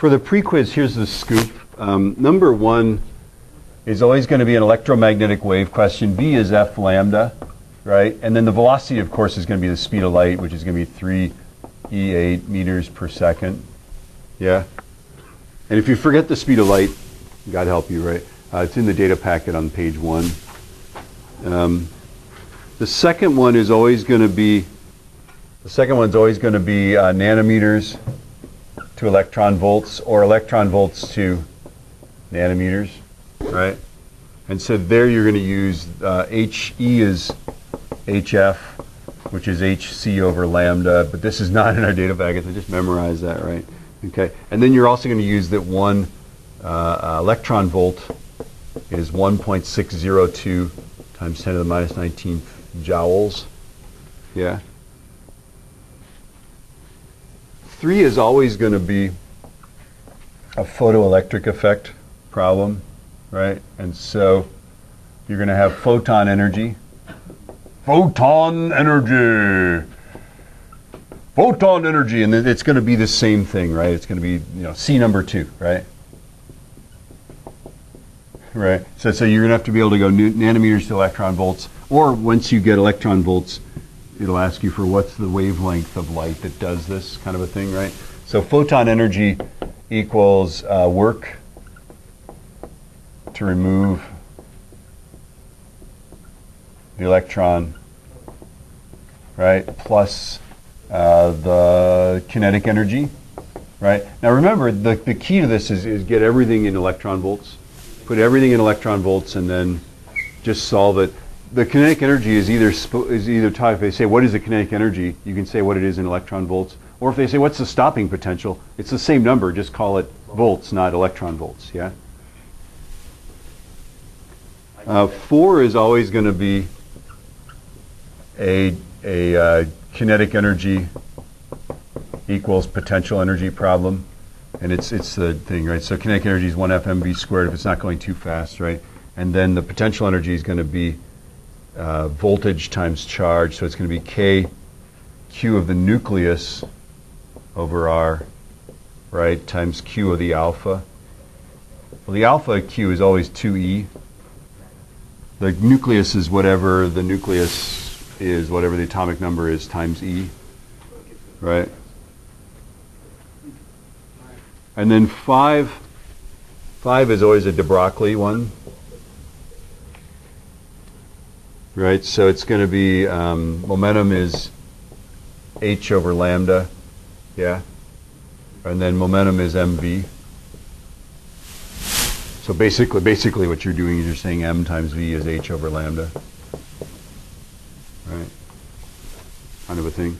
For the pre-quiz, here's the scoop. Number 1 is always going to be an electromagnetic wave question. V is F lambda, right? And then the velocity, of course, is going to be the speed of light, which is going to be 3 E8 meters per second. Yeah? And if you forget the speed of light, God help you, right? It's in the data packet on page 1. The second one is always going to be, nanometers to electron volts, or electron volts to nanometers, right? And so there you're going to use HE is HF, which is HC over lambda, but this is not in our data packet, so just memorize that, right? Okay, and then you're also going to use that one electron volt is 1.602 times 10 to the minus 19th joules. Yeah. 3 is always going to be a photoelectric effect problem, right? And so you're going to have photon energy. Photon energy! Photon energy! And it's going to be the same thing, right? It's going to be, C number 2, right? Right. So you're going to have to be able to go nanometers to electron volts, or once you get electron volts, it'll ask you for what's the wavelength of light that does this kind of a thing, right? So photon energy equals work to remove the electron, right, plus the kinetic energy, right? Now remember, the key to this is get everything in electron volts. Put everything in electron volts and then just solve it. The kinetic energy is either taught. If they say, what is the kinetic energy, you can say what it is in electron volts. Or if they say, what's the stopping potential, it's the same number, just call it volts, not electron volts, yeah? 4 is always going to be a kinetic energy equals potential energy problem. And it's the thing, right? So kinetic energy is 1 FmV squared if it's not going too fast, right? And then the potential energy is going to be voltage times charge. So it's going to be K Q of the nucleus over R, right, times Q of the alpha. Well, the alpha Q is always 2E. The nucleus is whatever the nucleus is, whatever the atomic number is, times E, right? And then 5 is always a de Broglie one, right? So it's going to be momentum is h over lambda, yeah? And then momentum is mv. So basically what you're doing is you're saying m times v is h over lambda, right? Kind of a thing.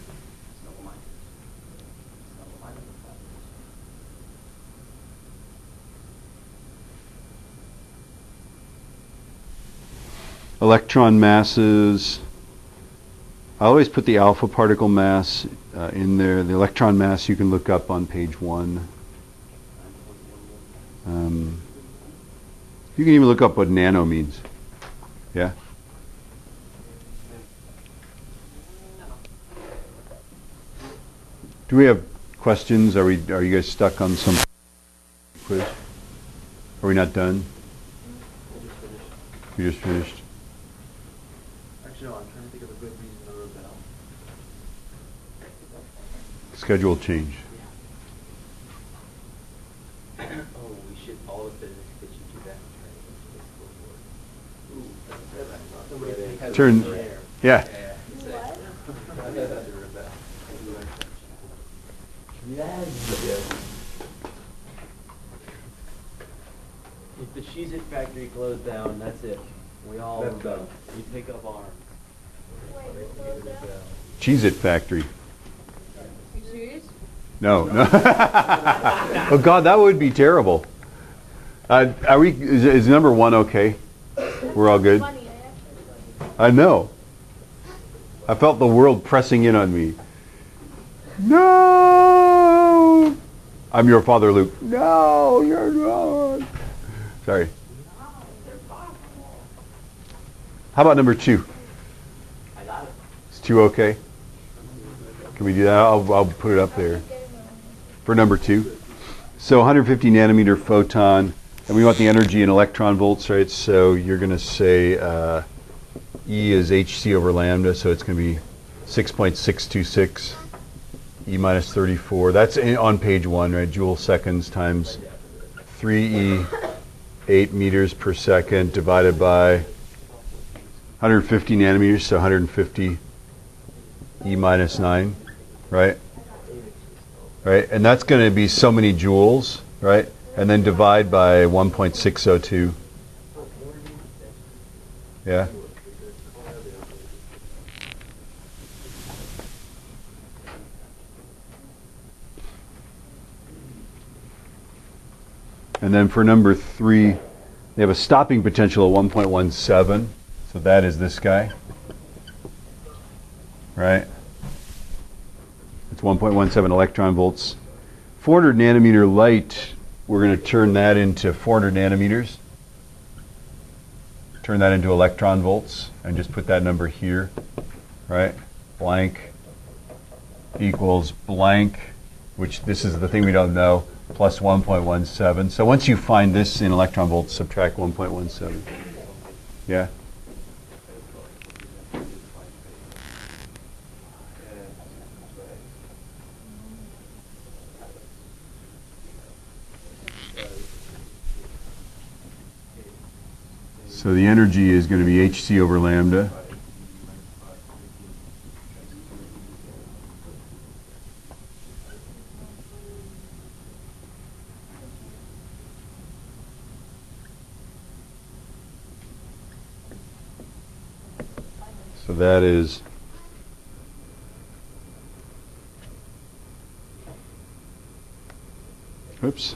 Electron masses, I always put the alpha particle mass in there. The electron mass you can look up on page 1. You can even look up what nano means. Yeah? Do we have questions? Are you guys stuck on some quiz? Are we not done? We just finished. No, I'm trying to think of a good reason to rebel. Schedule change. Yeah. Oh, we should all of physics get you to that. Ooh, Turn. Yeah. If the Cheez-It factory closed down, that's it. We all go. We pick up arms. Cheez-It factory. You serious? No. Oh God, that would be terrible. Are we? Is number 1 okay? We're all good. I know. I felt the world pressing in on me. No. I'm your father, Luke. No, you're not. Sorry. How about number 2? I got it. Is 2 okay? Can we do that? I'll put it up there for number 2. So 150 nanometer photon, and we want the energy in electron volts, right? So you're going to say E is hc over lambda, so it's going to be 6.626 E minus 34. That's on page 1, right? Joule seconds times 3E, 8 meters per second, divided by 150 nanometers, so 150 E minus 9, right? Right, and that's going to be so many joules, right? And then divide by 1.602. Yeah? And then for number 3, they have a stopping potential of 1.17. So that is this guy, right? It's 1.17 electron volts. 400 nanometer light, we're going to turn that into 400 nanometers. Turn that into electron volts and just put that number here, right? Blank equals blank, which this is the thing we don't know, plus 1.17. So once you find this in electron volts, subtract 1.17. Yeah? So the energy is going to be hc over lambda. So that is oops.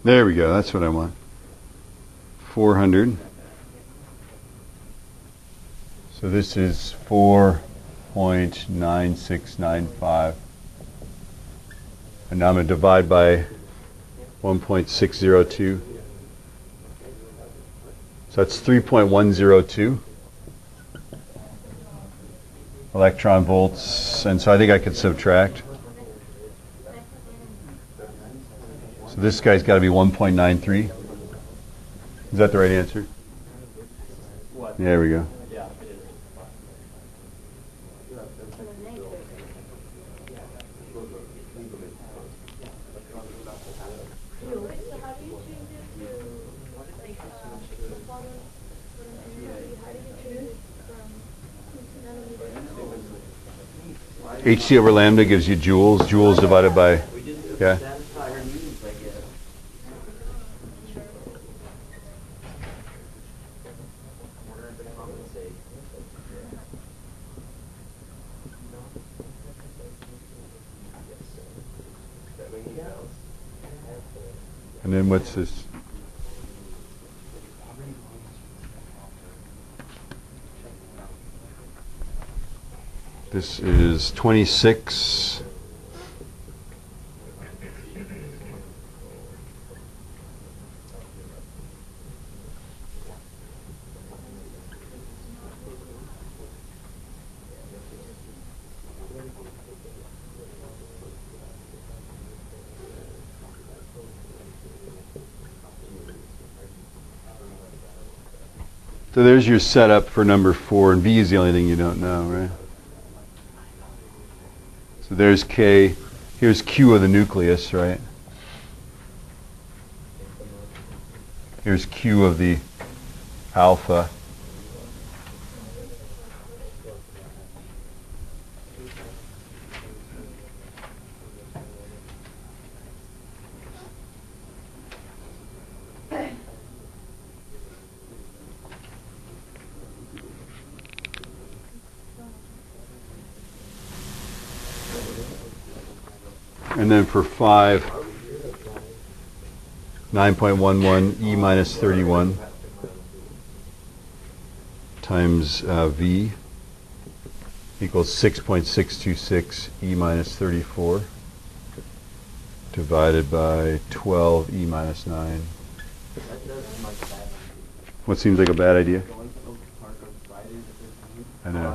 There we go. That's what I want. 400. So this is 4.9695. And now I'm going to divide by 1.602. So that's 3.102 electron volts. And so I think I could subtract. So this guy's got to be 1.93. Is that the right answer? What? There we go. Yeah, it is. hc over lambda gives you joules. Joules divided by, yeah. Satisfy her needs, I guess. Order to compensate. And then what's this? This is 26. So there's your setup for number 4, and V is the only thing you don't know, right? So there's K. Here's Q of the nucleus, right? Here's Q of the alpha. And then for 5, 9.11 E minus 31 times V equals 6.626 E minus 34 divided by 12 E minus 9. That does seem like a bad idea. What seems like a bad idea? Going to Oak Park on Friday the 15th. I know.